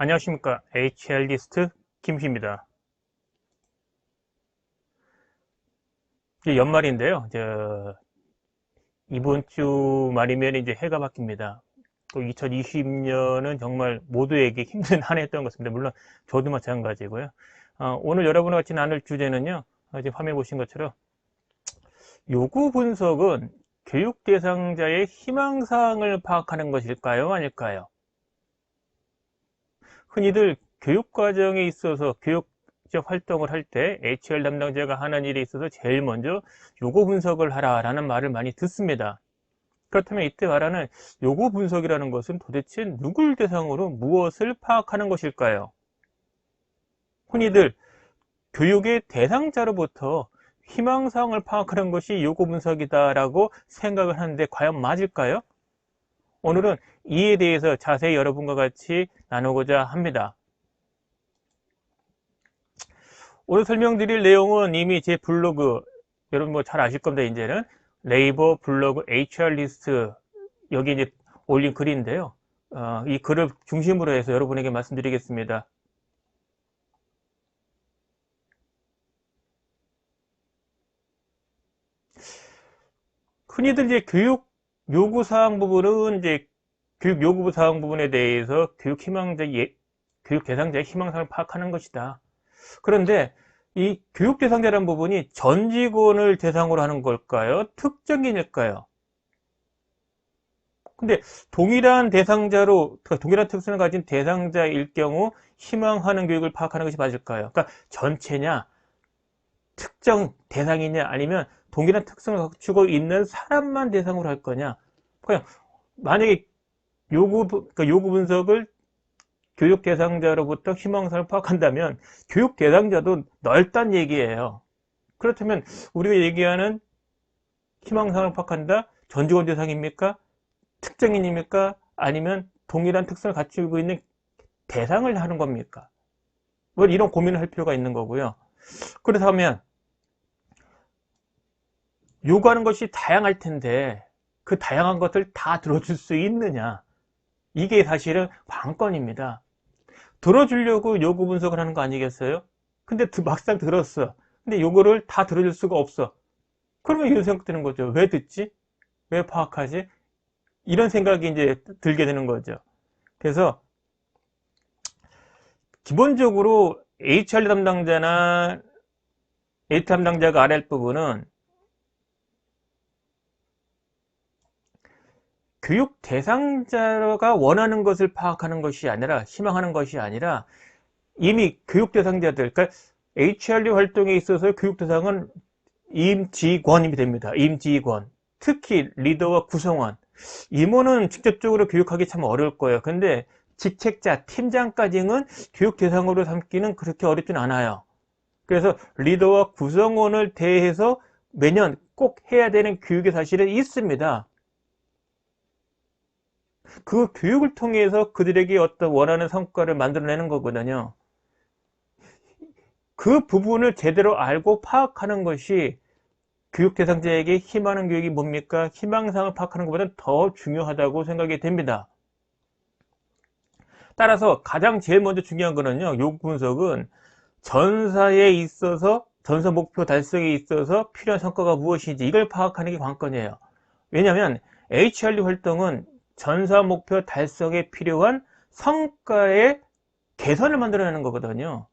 안녕하십니까. HR리스트 김희입니다. 이제 연말인데요. 이번 주 말이면 이제 해가 바뀝니다. 또 2020년은 정말 모두에게 힘든 한 해였던 것 같습니다. 물론 저도 마찬가지고요. 오늘 여러분과 같이 나눌 주제는요. 지금 화면에 보신 것처럼 요구 분석은 교육 대상자의 희망사항을 파악하는 것일까요? 아닐까요? 흔히들 교육 과정에 있어서 교육적 활동을 할 때 HR 담당자가 하는 일에 있어서 제일 먼저 요구 분석을 하라라는 말을 많이 듣습니다. 그렇다면 이때 말하는 요구 분석이라는 것은 도대체 누굴 대상으로 무엇을 파악하는 것일까요? 흔히들 교육의 대상자로부터 희망사항을 파악하는 것이 요구 분석이다라고 생각을 하는데 과연 맞을까요? 오늘은 이에 대해서 자세히 여러분과 같이 나누고자 합니다. 오늘 설명드릴 내용은 이미 제 블로그, 여러분 뭐 잘 아실 겁니다. 이제는 네이버 블로그 HR리스트 여기 이제 올린 글인데요. 이 글을 중심으로 해서 여러분에게 말씀드리겠습니다. 흔히들 이제 교육 요구사항 부분은 이제 교육 요구사항 부분에 대해서 교육 대상자의 희망사항을 파악하는 것이다. 그런데 이 교육 대상자라는 부분이 전 직원을 대상으로 하는 걸까요? 특정인일까요? 근데 동일한 특성을 가진 대상자일 경우 희망하는 교육을 파악하는 것이 맞을까요? 그러니까 전체냐, 특정 대상이냐, 아니면 동일한 특성을 갖추고 있는 사람만 대상으로 할 거냐? 그냥 만약에 요구 분석을 교육 대상자로부터 희망사항을 파악한다면 교육 대상자도 넓단 얘기예요. 그렇다면 우리가 얘기하는 희망사항을 파악한다? 전 직원 대상입니까? 특정인입니까? 아니면 동일한 특성을 갖추고 있는 대상을 하는 겁니까? 뭐 이런 고민을 할 필요가 있는 거고요. 그렇다면 요구하는 것이 다양할 텐데 그 다양한 것을 다 들어줄 수 있느냐? 이게 사실은 관건입니다. 들어주려고 요구 분석을 하는 거 아니겠어요? 근데 막상 들었어. 근데 요거를 다 들어줄 수가 없어. 그러면 이런 생각 드는 거죠. 왜 듣지? 왜 파악하지? 이런 생각이 이제 들게 되는 거죠. 그래서 기본적으로 HR 담당자나 AT 담당자가 알아야 할 부분은 교육 대상자가 원하는 것을 파악하는 것이 아니라, 희망하는 것이 아니라 이미 교육 대상자들, 그러니까 HRD 활동에 있어서 교육 대상은 임직원이 됩니다. 임직원. 특히 리더와 구성원. 임원은 직접적으로 교육하기 참 어려울 거예요. 근데 직책자, 팀장까지는 교육 대상으로 삼기는 그렇게 어렵진 않아요. 그래서 리더와 구성원을 대해서 매년 꼭 해야 되는 교육이 사실은 있습니다. 그 교육을 통해서 그들에게 어떤 원하는 성과를 만들어내는 거거든요. 그 부분을 제대로 알고 파악하는 것이 교육 대상자에게 희망하는 교육이 뭡니까? 희망사항을 파악하는 것보다는 더 중요하다고 생각이 됩니다. 따라서 가장 제일 먼저 중요한 거는요, 요구 분석은 전사 목표 달성에 있어서 필요한 성과가 무엇인지 이걸 파악하는 게 관건이에요. 왜냐하면 HRD 활동은 전사 목표 달성에 필요한 성과의 개선을 만들어내는 거거든요.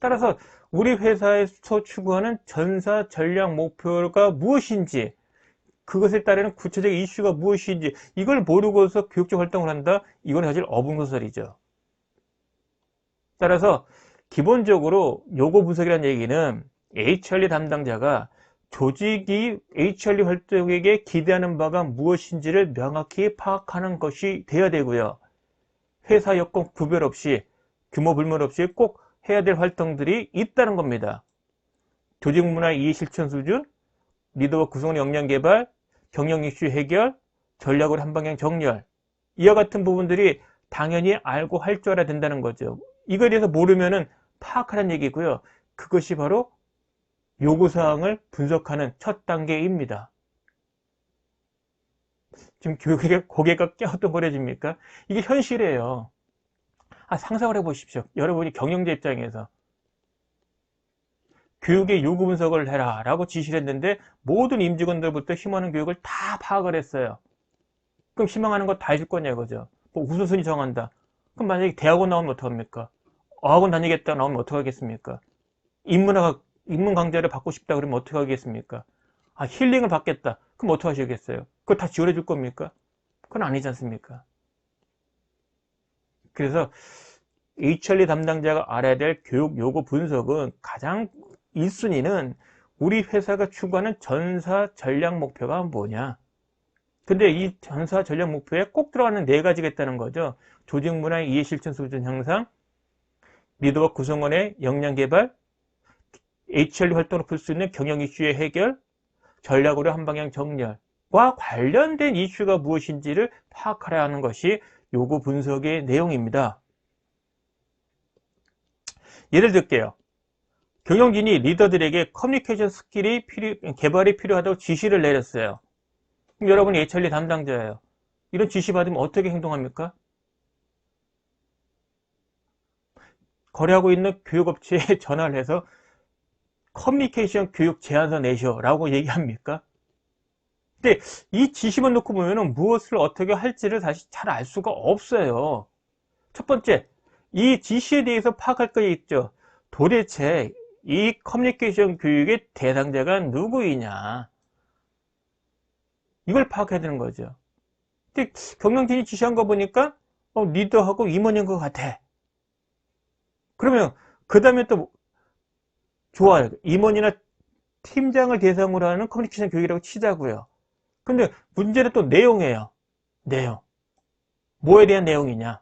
따라서 우리 회사에서 추구하는 전사 전략 목표가 무엇인지, 그것에 따르는 구체적 이슈가 무엇인지 이걸 모르고서 교육적 활동을 한다? 이건 사실 어분거설이죠. 따라서 기본적으로 요구 분석이라는 얘기는 HRD 담당자가 조직이 HRD 활동에게 기대하는 바가 무엇인지를 명확히 파악하는 것이 되어야 되고요. 회사 여건 구별 없이, 규모 불문 없이 꼭 해야 될 활동들이 있다는 겁니다. 조직 문화 이해 실천 수준, 리더와 구성원 역량 개발, 경영 이슈 해결, 전략으로 한 방향 정렬, 이와 같은 부분들이 당연히 알고 할 줄 알아야 된다는 거죠. 이거에 대해서 모르면은 파악하라는 얘기고요. 그것이 바로 요구사항을 분석하는 첫 단계입니다. 지금 교육에 고개가 갸우뚱거려집니까? 이게 현실이에요. 상상을 해보십시오. 여러분이 경영자 입장에서 교육의 요구 분석을 해라 라고 지시를 했는데 모든 임직원들부터 희망하는 교육을 다 파악을 했어요. 그럼 희망하는 거 다 해줄 거냐 이거죠. 뭐 우선순위 정한다. 그럼 만약에 대학원 나오면 어떡합니까? 어학원 다니겠다 나오면 어떡하겠습니까? 인문 강좌를 받고 싶다 그러면 어떡하겠습니까? 힐링을 받겠다. 그럼 어떡하시겠어요? 그거 다 지원해 줄 겁니까? 그건 아니지 않습니까? 그래서 HRD 담당자가 알아야 될 교육 요구 분석은 가장 1순위는 우리 회사가 추구하는 전사 전략 목표가 뭐냐. 근데 이 전사 전략 목표에 꼭 들어가는 4가지가 있다는 거죠. 조직 문화의 이해 실천 수준 향상, 리더와 구성원의 역량 개발, HRD 활동으로 풀 수 있는 경영 이슈의 해결, 전략으로 한 방향 정렬과 관련된 이슈가 무엇인지를 파악하려 하는 것이 요구 분석의 내용입니다. 예를 들게요. 경영진이 리더들에게 커뮤니케이션 스킬이 개발이 필요하다고 지시를 내렸어요. 그럼 여러분이 HRD 담당자예요. 이런 지시 받으면 어떻게 행동합니까? 거래하고 있는 교육업체에 전화를 해서 커뮤니케이션 교육 제안서 내셔라고 얘기합니까? 근데 이 지시만 놓고 보면은 무엇을 어떻게 할지를 사실 잘 알 수가 없어요. 첫 번째, 이 지시에 대해서 파악할 거 있죠. 도대체 이 커뮤니케이션 교육의 대상자가 누구이냐. 이걸 파악해야 되는 거죠. 근데 경영진이 지시한 거 보니까 리더하고 임원인 것 같아. 그러면 그 다음에 또 좋아요. 임원이나 팀장을 대상으로 하는 커뮤니케이션 교육이라고 치자고요. 근데 문제는 또 내용이에요. 내용. 뭐에 대한 내용이냐.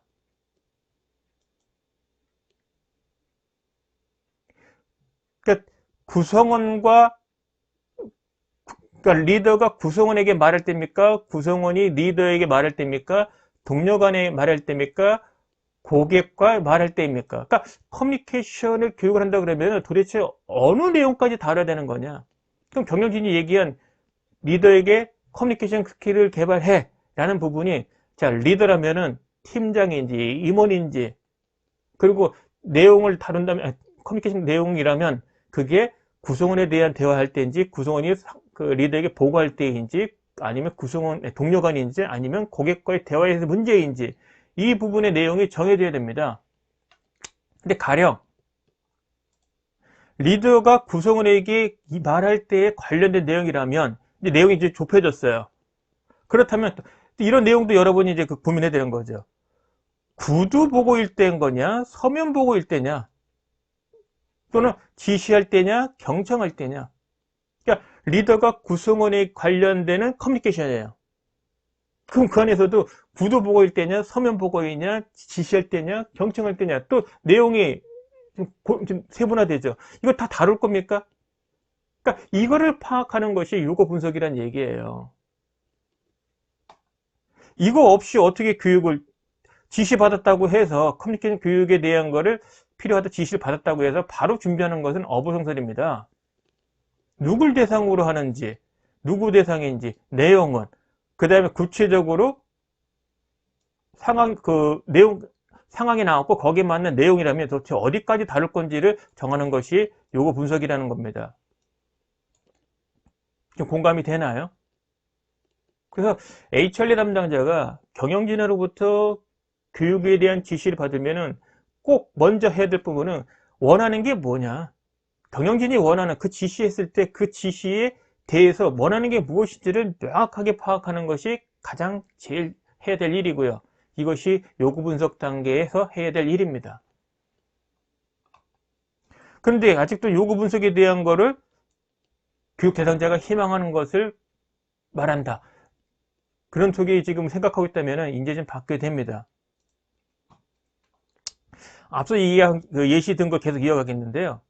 그러니까 그러니까 리더가 구성원에게 말할 때입니까? 구성원이 리더에게 말할 때입니까? 동료 간에 말할 때입니까? 고객과 말할 때입니까? 그러니까 커뮤니케이션을 교육을 한다 그러면 도대체 어느 내용까지 다뤄야 되는 거냐? 그럼 경영진이 얘기한 리더에게 커뮤니케이션 스킬을 개발해 라는 부분이 자 리더라면은 팀장인지 임원인지 그리고 내용을 다룬다면 커뮤니케이션 내용이라면 그게 구성원에 대한 대화할 때인지 구성원이 그 리더에게 보고할 때인지 아니면 구성원 동료 간인지 아니면 고객과의 대화에서 문제인지 이 부분의 내용이 정해져야 됩니다. 근데 가령 리더가 구성원에게 말할 때에 관련된 내용이라면 이제 내용이 이제 좁혀졌어요. 그렇다면 이런 내용도 여러분이 이제 고민해야 되는 거죠. 구두 보고일 때인 거냐, 서면 보고일 때냐, 또는 지시할 때냐, 경청할 때냐. 그러니까 리더가 구성원에 관련되는 커뮤니케이션이에요. 그럼 그 안에서도 구두 보고일 때냐, 서면 보고이냐, 지시할 때냐, 경청할 때냐, 또 내용이 좀 세분화되죠. 이거 다 다룰 겁니까? 그러니까 이거를 파악하는 것이 요구 분석이란 얘기예요. 이거 없이 어떻게 교육을 지시받았다고 해서 커뮤니케이션 교육에 대한 거를 필요하다 지시를 받았다고 해서 바로 준비하는 것은 어부성설입니다. 누굴 대상으로 하는지, 누구 대상인지, 내용은, 그 다음에 구체적으로 상황이 나왔고 거기에 맞는 내용이라면 도대체 어디까지 다룰 건지를 정하는 것이 요구 분석이라는 겁니다. 좀 공감이 되나요? 그래서 HRD 담당자가 경영진으로부터 교육에 대한 지시를 받으면은 꼭 먼저 해야 될 부분은 원하는 게 뭐냐. 경영진이 원하는 그 지시했을 때 그 지시에 대해서 원하는 게 무엇인지를 명확하게 파악하는 것이 가장 제일 해야 될 일이고요. 이것이 요구 분석 단계에서 해야 될 일입니다. 그런데 아직도 요구 분석에 대한 거를 교육 대상자가 희망하는 것을 말한다. 그런 쪽이 지금 생각하고 있다면 이제 좀 바뀌어야 됩니다. 앞서 예시 든 거 계속 이어가겠는데요.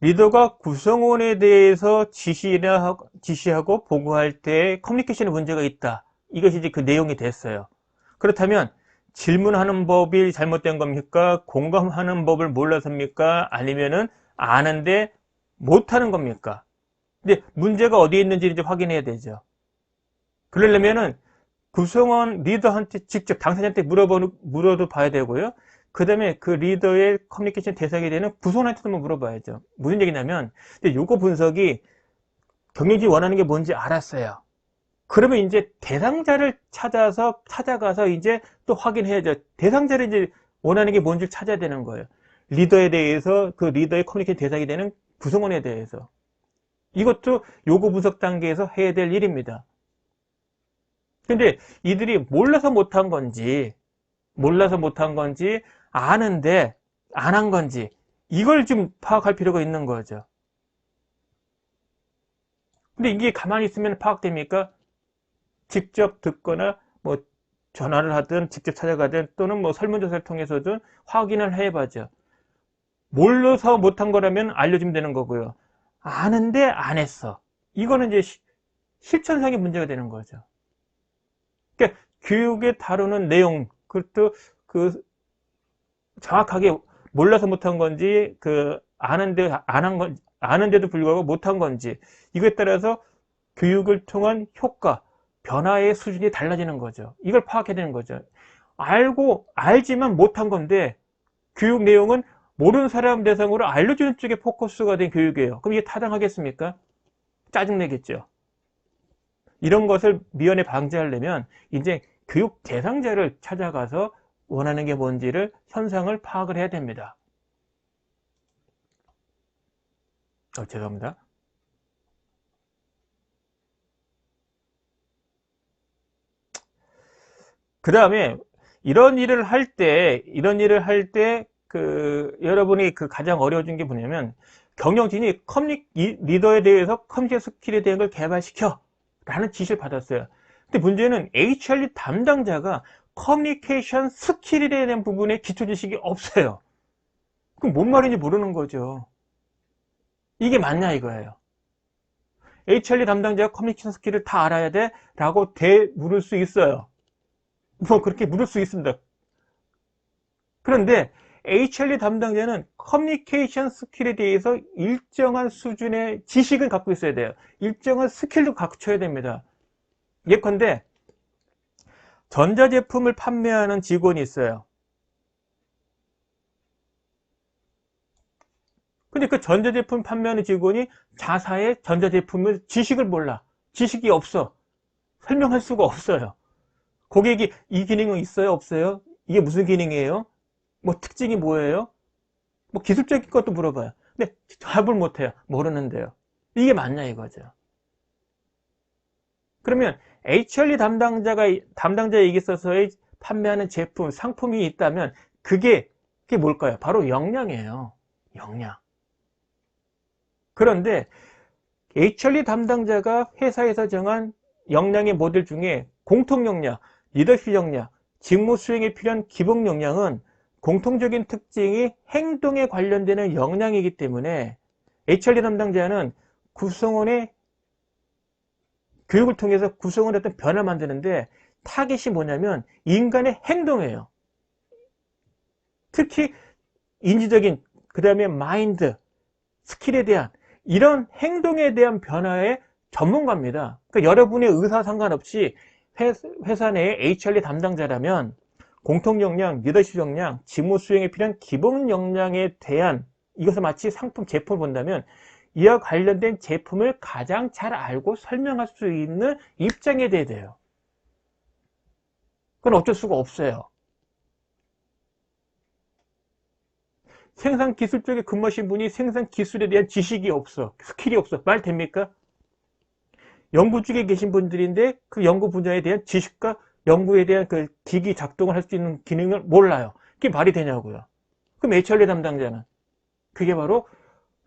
리더가 구성원에 대해서 지시하고 보고할 때 커뮤니케이션에 문제가 있다. 이것이 이제 그 내용이 됐어요. 그렇다면 질문하는 법이 잘못된 겁니까? 공감하는 법을 몰라서입니까? 아니면은 아는데 못하는 겁니까? 근데 문제가 어디에 있는지 이제 확인해야 되죠. 그러려면은 구성원 리더한테 직접 당사자한테 물어도 봐야 되고요. 그 다음에 그 리더의 커뮤니케이션 대상이 되는 구성원한테도 한번 물어봐야죠. 무슨 얘기냐면, 이제 요거 분석이 경영진이 원하는 게 뭔지 알았어요. 그러면 이제 대상자를 찾아가서 이제 또 확인해야죠. 대상자를 이제 원하는 게 뭔지 찾아야 되는 거예요. 리더에 대해서, 그 리더의 커뮤니케이션 대상이 되는 구성원에 대해서. 이것도 요구 분석 단계에서 해야 될 일입니다. 근데 이들이 몰라서 못한 건지, 아는데 안 한 건지, 이걸 좀 파악할 필요가 있는 거죠. 근데 이게 가만히 있으면 파악됩니까? 직접 듣거나 뭐 전화를 하든 직접 찾아가든 또는 뭐 설문조사를 통해서든 확인을 해봐죠. 몰라서 못한 거라면 알려주면 되는 거고요. 아는데 안 했어. 이거는 이제 실천상의 문제가 되는 거죠. 그러니까 교육에 다루는 내용, 그것도 그 정확하게 몰라서 못한 건지, 그 아는데 안 한 건, 아는데도 불구하고 못한 건지, 이거에 따라서 교육을 통한 효과, 변화의 수준이 달라지는 거죠. 이걸 파악해야 되는 거죠. 알지만 못한 건데, 교육 내용은 모르는 사람 대상으로 알려주는 쪽에 포커스가 된 교육이에요. 그럼 이게 타당하겠습니까? 짜증내겠죠. 이런 것을 미연에 방지하려면 이제 교육 대상자를 찾아가서 원하는 게 뭔지를 현상을 파악을 해야 됩니다. 죄송합니다. 그 다음에 이런 일을 할 때 여러분이 그 가장 어려워진 게 뭐냐면, 경영진이 리더에 대해서 커뮤니케이션 스킬에 대한 걸 개발시켜 라는 지시를 받았어요. 근데 문제는 HR 담당자가 커뮤니케이션 스킬에 대한 부분에 기초 지식이 없어요. 그럼 뭔 말인지 모르는 거죠. 이게 맞냐 이거예요. HR 담당자가 커뮤니케이션 스킬을 다 알아야 돼? 라고 물을 수 있어요. 뭐 그렇게 물을 수 있습니다. 그런데 HR 담당자는 커뮤니케이션 스킬에 대해서 일정한 수준의 지식을 갖고 있어야 돼요. 일정한 스킬도 갖춰야 됩니다. 예컨대 전자제품을 판매하는 직원이 있어요. 근데 그 전자제품 판매하는 직원이 자사의 전자제품을 지식을 몰라. 지식이 없어. 설명할 수가 없어요. 고객이 이 기능은 있어요? 없어요? 이게 무슨 기능이에요? 뭐 특징이 뭐예요? 뭐 기술적인 것도 물어봐요. 근데 답을 못해요. 모르는데요. 이게 맞냐 이거죠. 그러면 HR 담당자에게 있어서의 판매하는 제품, 상품이 있다면 그게 뭘까요? 바로 역량이에요. 역량. 그런데 HR 담당자가 회사에서 정한 역량의 모델 중에 공통 역량, 리더십 역량, 직무 수행에 필요한 기본 역량은 공통적인 특징이 행동에 관련되는 역량이기 때문에 HR 담당자는 구성원의 교육을 통해서 구성원의 어떤 변화를 만드는데 타겟이 뭐냐면 인간의 행동이에요. 특히 인지적인, 그 다음에 마인드, 스킬에 대한 이런 행동에 대한 변화의 전문가입니다. 그러니까 여러분의 의사 상관없이 회사 내에 HR 담당자라면 공통 역량, 리더십 역량, 직무 수행에 필요한 기본 역량에 대한, 이것을 마치 상품, 제품을 본다면 이와 관련된 제품을 가장 잘 알고 설명할 수 있는 입장에 돼야 돼요. 그건 어쩔 수가 없어요. 생산 기술 쪽에 근무하신 분이 생산 기술에 대한 지식이 없어, 스킬이 없어. 말 됩니까? 연구 쪽에 계신 분들인데 그 연구 분야에 대한 지식과 연구에 대한 그 기기 작동을 할 수 있는 기능을 몰라요. 그게 말이 되냐고요. 그럼 HR 담당자는 그게 바로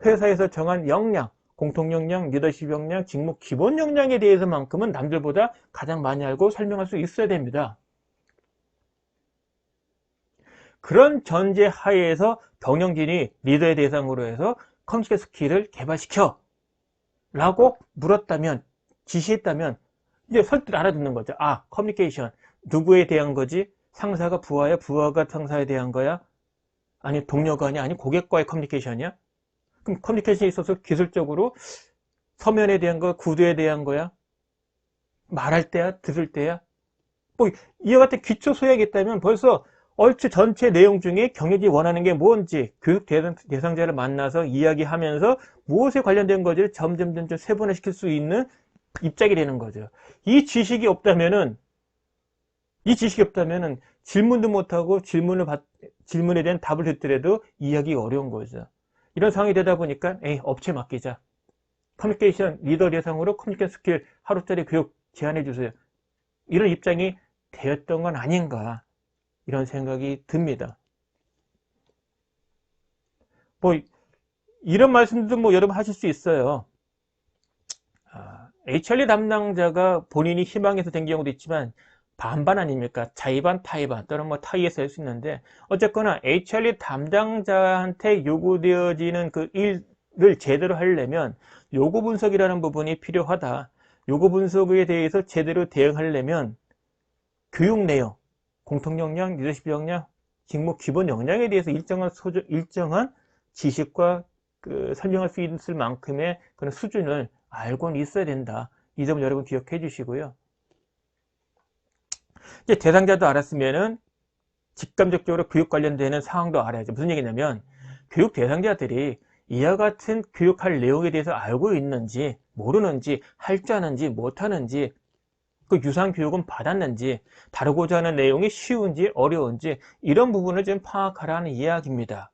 회사에서 정한 역량, 공통 역량, 리더십 역량, 직무 기본 역량에 대해서만큼은 남들보다 가장 많이 알고 설명할 수 있어야 됩니다. 그런 전제 하에서 경영진이 리더의 대상으로 해서 커뮤니케이션 스킬을 개발시켜 라고 물었다면, 지시했다면 이제 설득 알아듣는 거죠. 아, 커뮤니케이션 누구에 대한 거지? 상사가 부하야? 부하가 상사에 대한 거야? 아니 동료가 아니 고객과의 커뮤니케이션이야? 그럼 커뮤니케이션에 있어서 기술적으로 서면에 대한 거, 구두에 대한 거야? 말할 때야? 들을 때야? 뭐 이와 같은 기초 소양이 있다면 벌써 얼추 전체 내용 중에 경영진이 원하는 게 뭔지 교육 대상자를 만나서 이야기하면서 무엇에 관련된 것을 점점 세분화시킬 수 있는 입장이 되는 거죠. 이 지식이 없다면은 질문도 못하고 질문에 대한 답을 듣더라도 이해하기가 어려운 거죠. 이런 상황이 되다 보니까 업체 맡기자. 커뮤니케이션 리더 대상으로 커뮤니케이션 스킬 하루짜리 교육 제안해 주세요. 이런 입장이 되었던 건 아닌가 이런 생각이 듭니다. 뭐 이런 말씀도 뭐 여러분 하실 수 있어요. HRD 담당자가 본인이 희망해서 된 경우도 있지만 반반 아닙니까? 자의반, 타의반 또는 뭐 타의에서 할 수 있는데 어쨌거나 HRD 담당자한테 요구되어지는 그 일을 제대로 하려면 요구 분석이라는 부분이 필요하다. 요구 분석에 대해서 제대로 대응하려면 교육 내용, 공통 역량, 리더십 역량, 직무 기본 역량에 대해서 일정한 지식과 설명할 수 있을 만큼의 그런 수준을 알고는 있어야 된다. 이 점을 여러분 기억해 주시고요. 이제 대상자도 알았으면은 직감적으로 교육 관련되는 상황도 알아야죠. 무슨 얘기냐면 교육 대상자들이 이와 같은 교육할 내용에 대해서 알고 있는지 모르는지 할 줄 아는지 못하는지 그 유사한 교육은 받았는지 다루고자 하는 내용이 쉬운지 어려운지 이런 부분을 좀 파악하라는 이야기입니다.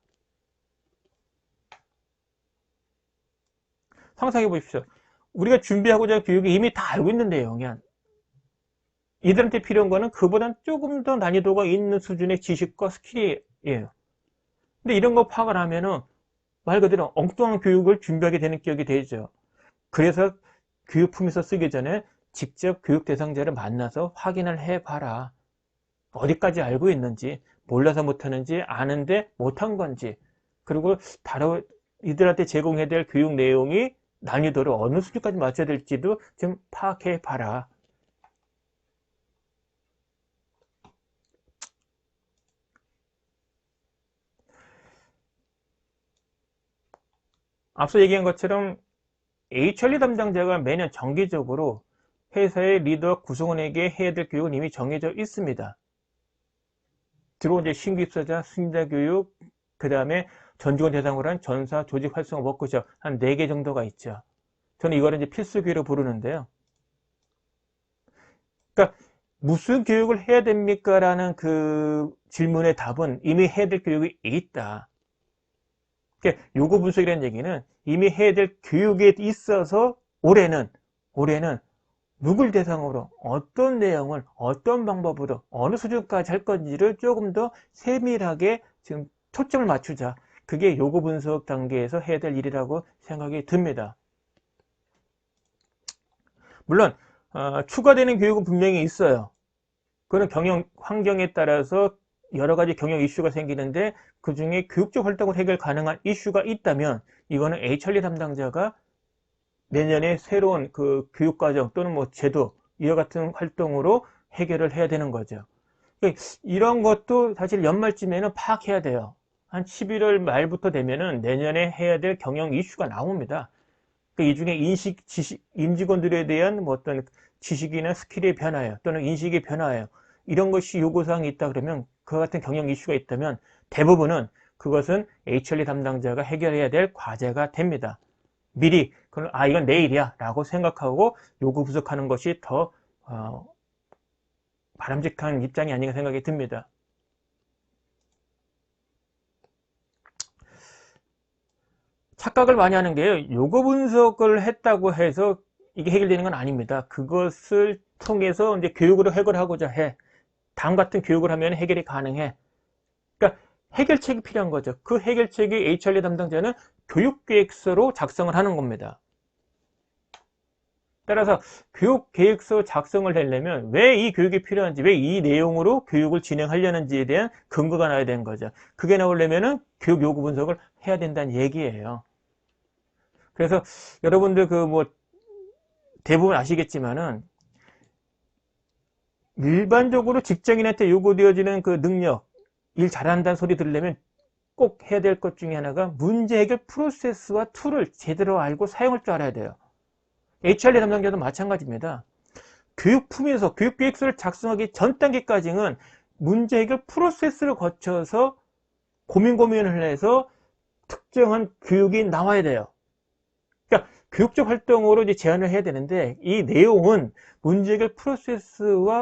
상상해 보십시오. 우리가 준비하고자 하는 교육이 이미 다 알고 있는 내용이야. 이들한테 필요한 거는 그보단 조금 더 난이도가 있는 수준의 지식과 스킬이에요. 근데 이런 거 파악을 하면은 말 그대로 엉뚱한 교육을 준비하게 되는 기억이 되죠. 그래서 교육품에서 쓰기 전에 직접 교육 대상자를 만나서 확인을 해봐라. 어디까지 알고 있는지, 몰라서 못하는지, 아는데 못한 건지, 그리고 이들한테 제공해야 될 교육 내용이 난이도를 어느 수준까지 맞춰야 될지도 좀 파악해봐라. 앞서 얘기한 것처럼 HRD 담당자가 매년 정기적으로 회사의 리더 구성원에게 해야 될 교육은 이미 정해져 있습니다. 들어온 이제 신규 입사자 승자 교육, 그 다음에 전 직원 대상으로 한 전사 조직 활성화 워크숍 한 4개 정도가 있죠. 저는 이거를 이제 필수 교육으로 부르는데요. 그러니까 무슨 교육을 해야 됩니까? 라는 그 질문의 답은 이미 해야 될 교육이 있다. 그러니까 요구 분석이라는 얘기는 이미 해야 될 교육에 있어서 올해는 누굴 대상으로 어떤 내용을 어떤 방법으로 어느 수준까지 할 건지를 조금 더 세밀하게 지금 초점을 맞추자. 그게 요구 분석 단계에서 해야 될 일이라고 생각이 듭니다. 물론 추가되는 교육은 분명히 있어요. 그거는 경영 환경에 따라서 여러 가지 경영 이슈가 생기는데 그 중에 교육적 활동을 해결 가능한 이슈가 있다면 이거는 HRD 담당자가 내년에 새로운 그 교육과정 또는 뭐 제도 이와 같은 활동으로 해결을 해야 되는 거죠. 이런 것도 사실 연말쯤에는 파악해야 돼요. 한 11월 말부터 되면은 내년에 해야 될 경영 이슈가 나옵니다. 이 중에 임직원들에 대한 뭐 어떤 지식이나 스킬의 변화예요. 또는 인식의 변화예요. 이런 것이 요구사항이 있다 그러면 그 같은 경영 이슈가 있다면 대부분은 그것은 HRD 담당자가 해결해야 될 과제가 됩니다. 미리 이건 내일이야 라고 생각하고 요구 분석하는 것이 더 바람직한 입장이 아닌가 생각이 듭니다. 착각을 많이 하는 게요. 요구 분석을 했다고 해서 이게 해결되는 건 아닙니다. 그것을 통해서 이제 교육으로 해결하고자 해. 다음 같은 교육을 하면 해결이 가능해. 그러니까 해결책이 필요한 거죠. 그 해결책이 HRD 담당자는 교육계획서로 작성을 하는 겁니다. 따라서 교육계획서 작성을 하려면 왜 이 교육이 필요한지, 왜 이 내용으로 교육을 진행하려는지에 대한 근거가 나와야 되는 거죠. 그게 나오려면은 교육 요구 분석을 해야 된다는 얘기예요. 그래서 여러분들 대부분 아시겠지만은 일반적으로 직장인한테 요구되어지는 그 능력, 일 잘한다는 소리 들으려면 꼭 해야 될 것 중에 하나가 문제 해결 프로세스와 툴을 제대로 알고 사용할 줄 알아야 돼요. HRD 담당자도 마찬가지입니다. 교육품에서 교육계획서를 작성하기 전 단계까지는 문제 해결 프로세스를 거쳐서 고민을 해서 특정한 교육이 나와야 돼요. 그러니까 교육적 활동으로 이제 제안을 해야 되는데, 이 내용은 문제 해결 프로세스를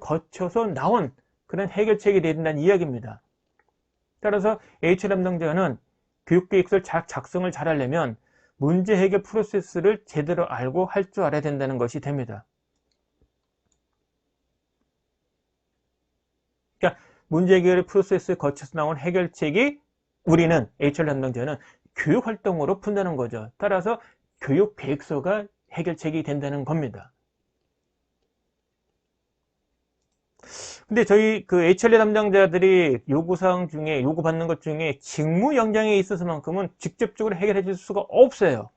거쳐서 나온 그런 해결책이 돼야 된다는 이야기입니다. 따라서 HR 담당자는 교육계획서를 작성을 잘 하려면 문제 해결 프로세스를 제대로 알고 할 줄 알아야 된다는 것이 됩니다. 그러니까 문제 해결 프로세스를 거쳐서 나온 해결책이 우리는 HR 담당자는 교육 활동으로 푼다는 거죠. 따라서 교육 계획서가 해결책이 된다는 겁니다. 근데 저희 그 HR 담당자들이 요구사항 중에, 요구받는 것 중에 직무 역량에 있어서만큼은 직접적으로 해결해 줄 수가 없어요.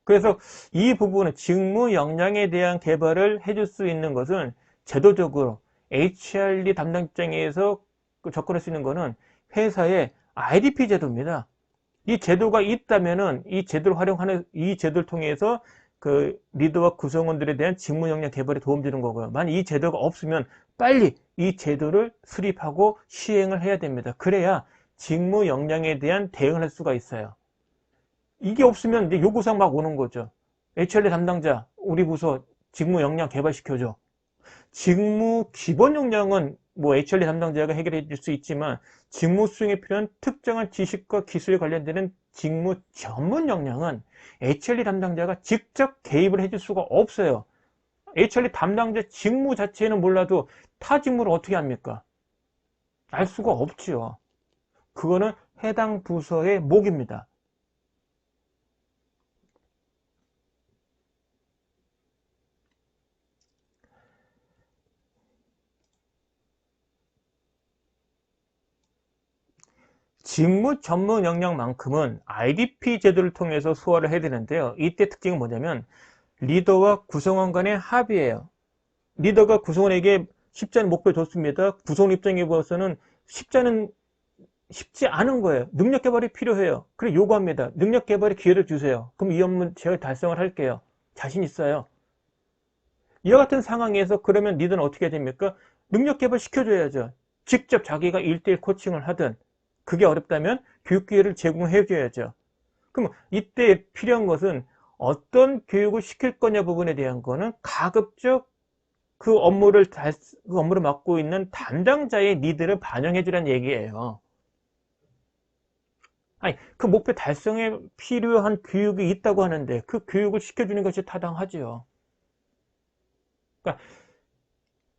그래서 이 부분은 직무 역량에 대한 개발을 해줄 수 있는 것은 제도적으로 HRD 담당 입장에서 접근할 수 있는 것은 회사의 IDP 제도입니다. 이 제도가 있다면은 이 제도를 통해서 그 리더와 구성원들에 대한 직무 역량 개발에 도움되는 거고요. 만약 이 제도가 없으면 빨리 이 제도를 수립하고 시행을 해야 됩니다. 그래야 직무 역량에 대한 대응을 할 수가 있어요. 이게 없으면 이제 요구사항 막 오는 거죠. HRD 담당자, 우리 부서 직무 역량 개발시켜줘. 직무 기본 역량은 뭐 HRD 담당자가 해결해 줄 수 있지만 직무 수행에 필요한 특정한 지식과 기술에 관련되는 직무 전문 역량은 HRD 담당자가 직접 개입을 해줄 수가 없어요. HRD 담당자 직무 자체는 몰라도 타 직무를 어떻게 합니까? 알 수가 없죠. 그거는 해당 부서의 몫입니다. 직무 전문 역량만큼은 IDP 제도를 통해서 소화를 해야 되는데요. 이때 특징은 뭐냐면 리더와 구성원 간의 합의예요. 리더가 구성원에게 쉽지 않은 목표를 줬습니다. 구성원 입장에 봐서는 쉽지 않은 거예요. 능력 개발이 필요해요. 그래 요구합니다. 능력 개발의 기회를 주세요. 그럼 이 업무 제가 달성을 할게요. 자신 있어요. 이와 같은 상황에서 그러면 리더는 어떻게 해야 됩니까? 능력 개발 시켜줘야죠. 직접 자기가 1대1 코칭을 하든, 그게 어렵다면 교육 기회를 제공해 줘야죠. 그럼 이때 필요한 것은 어떤 교육을 시킬 거냐 부분에 대한 거는 가급적 그 업무를 맡고 있는 담당자의 니드를 반영해 주라는 얘기예요. 아니, 그 목표 달성에 필요한 교육이 있다고 하는데 그 교육을 시켜주는 것이 타당하죠. 그러니까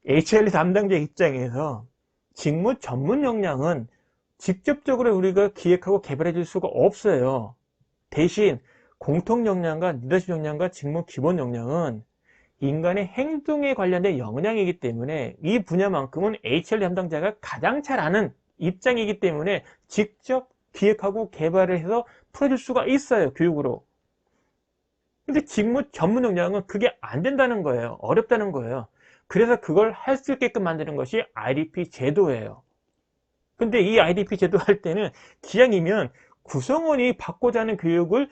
HR 담당자 입장에서 직무 전문 역량은 직접적으로 우리가 기획하고 개발해 줄 수가 없어요. 대신 공통 역량과 리더십 역량과 직무 기본 역량은 인간의 행동에 관련된 역량이기 때문에 이 분야만큼은 HR 담당자가 가장 잘 아는 입장이기 때문에 직접 기획하고 개발을 해서 풀어줄 수가 있어요, 교육으로. 근데 직무 전문 역량은 그게 안 된다는 거예요. 어렵다는 거예요. 그래서 그걸 할 수 있게끔 만드는 것이 IDP 제도예요. 근데 이 IDP 제도 할 때는 기왕이면 구성원이 받고자 하는 교육을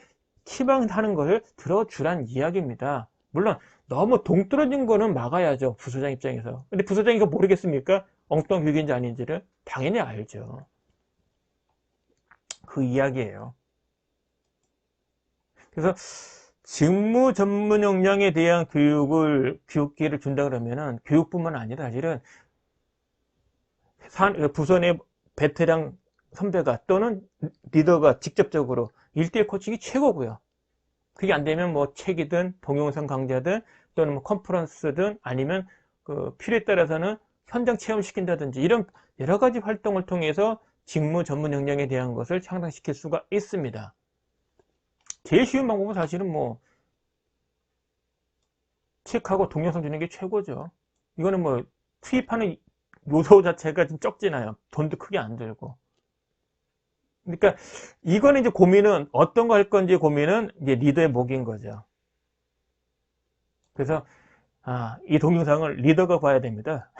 희망하는 것을 들어주란 이야기입니다. 물론 너무 동떨어진 거는 막아야죠, 부서장 입장에서. 근데 부서장이 이거 모르겠습니까? 엉뚱한 교육인지 아닌지를 당연히 알죠. 그 이야기예요. 그래서 직무 전문 역량에 대한 교육 기회를 준다 그러면은 교육뿐만 아니라 사실은 부서 내 베테랑 선배가 또는 리더가 직접적으로 1대1 코칭이 최고고요. 그게 안 되면 뭐 책이든 동영상 강좌든 또는 뭐 컨퍼런스든 아니면 그 필요에 따라서는 현장 체험시킨다든지 이런 여러 가지 활동을 통해서 직무 전문 역량에 대한 것을 향상시킬 수가 있습니다. 제일 쉬운 방법은 사실은 뭐 책하고 동영상 주는 게 최고죠. 이거는 뭐 투입하는 요소 자체가 좀 적지나요. 돈도 크게 안 들고. 그러니까 이거는 이제 고민은 어떤 거 할 건지 고민은 이제 리더의 몫인 거죠. 그래서 이 동영상을 리더가 봐야 됩니다.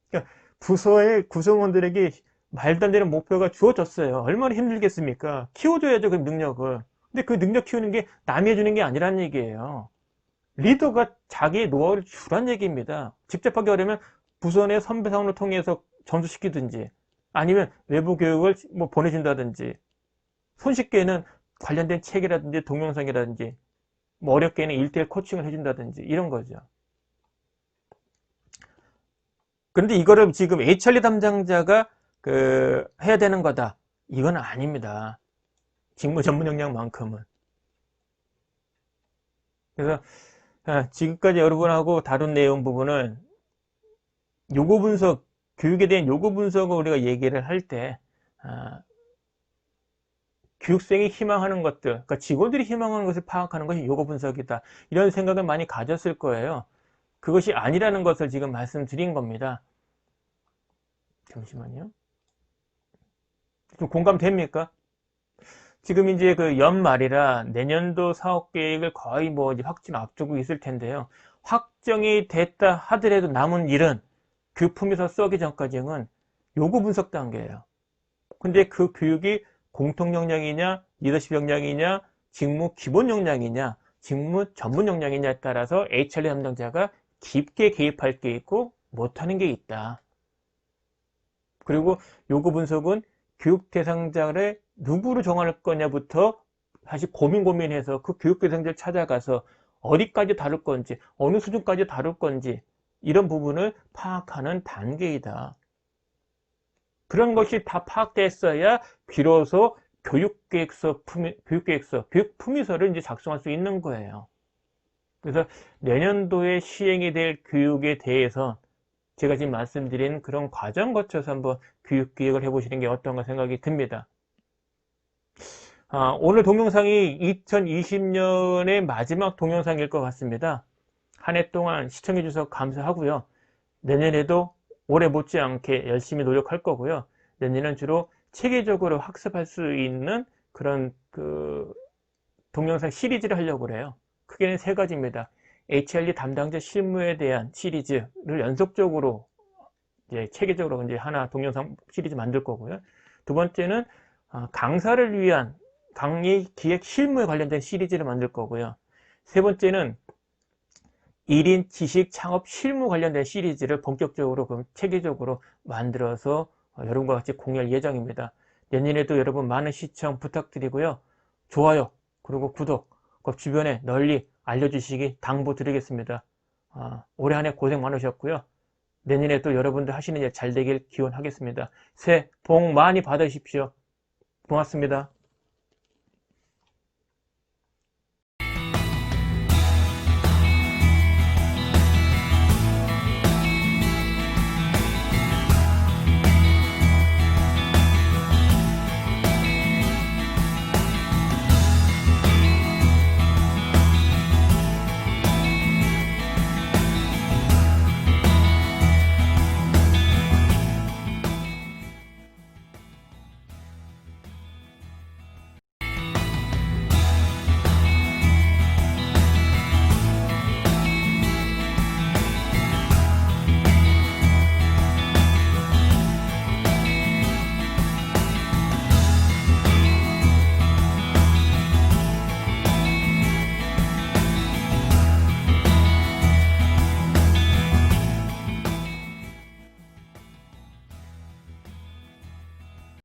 그러니까 부서의 구성원들에게 말도 안 되는 목표가 주어졌어요. 얼마나 힘들겠습니까? 키워줘야죠, 그 능력을. 근데 그 능력 키우는 게 남이 해주는 게 아니라는 얘기예요. 리더가 자기의 노하우를 주란 얘기입니다. 직접 하기 어려면 부서 내 선배 사원을 통해서 전수시키든지 아니면 외부 교육을 뭐 보내준다든지, 손쉽게는 관련된 책이라든지 동영상이라든지, 뭐 어렵게는 1:1 코칭을 해준다든지 이런 거죠. 그런데 이거를 지금 HR 담당자가 해야 되는 거다, 이건 아닙니다. 직무 전문 역량만큼은. 그래서 지금까지 여러분하고 다룬 내용 부분은 요구 분석, 교육에 대한 요구 분석을 우리가 얘기를 할 때 교육생이 희망하는 것들, 그러니까 직원들이 희망하는 것을 파악하는 것이 요구 분석이다, 이런 생각을 많이 가졌을 거예요. 그것이 아니라는 것을 지금 말씀드린 겁니다. 잠시만요. 좀 공감됩니까? 지금 이제 그 연말이라 내년도 사업 계획을 거의 뭐 이제 확정 앞두고 있을 텐데요. 확정이 됐다 하더라도 남은 일은 교품에서 쏘기 전까지는 요구 분석 단계예요. 근데 그 교육이 공통 역량이냐, 리더십 역량이냐, 직무 기본 역량이냐, 직무 전문 역량이냐에 따라서 HR 담당자가 깊게 개입할 게 있고 못하는 게 있다. 그리고 요구 분석은 교육 대상자를 누구로 정할 거냐부터 다시 고민해서 그 교육 대상자를 찾아가서 어디까지 다룰 건지, 어느 수준까지 다룰 건지, 이런 부분을 파악하는 단계이다. 그런 것이 다 파악됐어야 비로소 교육계획서, 교육 품위서를 이제 작성할 수 있는 거예요. 그래서 내년도에 시행이 될 교육에 대해서 제가 지금 말씀드린 그런 과정 거쳐서 한번 교육기획을 해보시는 게 어떤가 생각이 듭니다. 오늘 동영상이 2020년의 마지막 동영상일 것 같습니다. 한 해 동안 시청해 주셔서 감사하고요. 내년에도 올해 못지않게 열심히 노력할 거고요. 내년은 주로 체계적으로 학습할 수 있는 그런 동영상 시리즈를 하려고 그래요. 크게는 3가지입니다. HRD 담당자 실무에 대한 시리즈를 연속적으로 이제 체계적으로 이제 하나 동영상 시리즈 만들 거고요. 두 번째는 강사를 위한 강의 기획 실무에 관련된 시리즈를 만들 거고요. 세 번째는 1인 지식 창업 실무 관련된 시리즈를 본격적으로 체계적으로 만들어서 여러분과 같이 공유할 예정입니다. 내년에도 여러분 많은 시청 부탁드리고요. 좋아요 그리고 구독 주변에 널리 알려주시기 당부드리겠습니다. 올해 한 해 고생 많으셨고요. 내년에도 여러분들 하시는 일 잘 되길 기원하겠습니다. 새해 복 많이 받으십시오. 고맙습니다.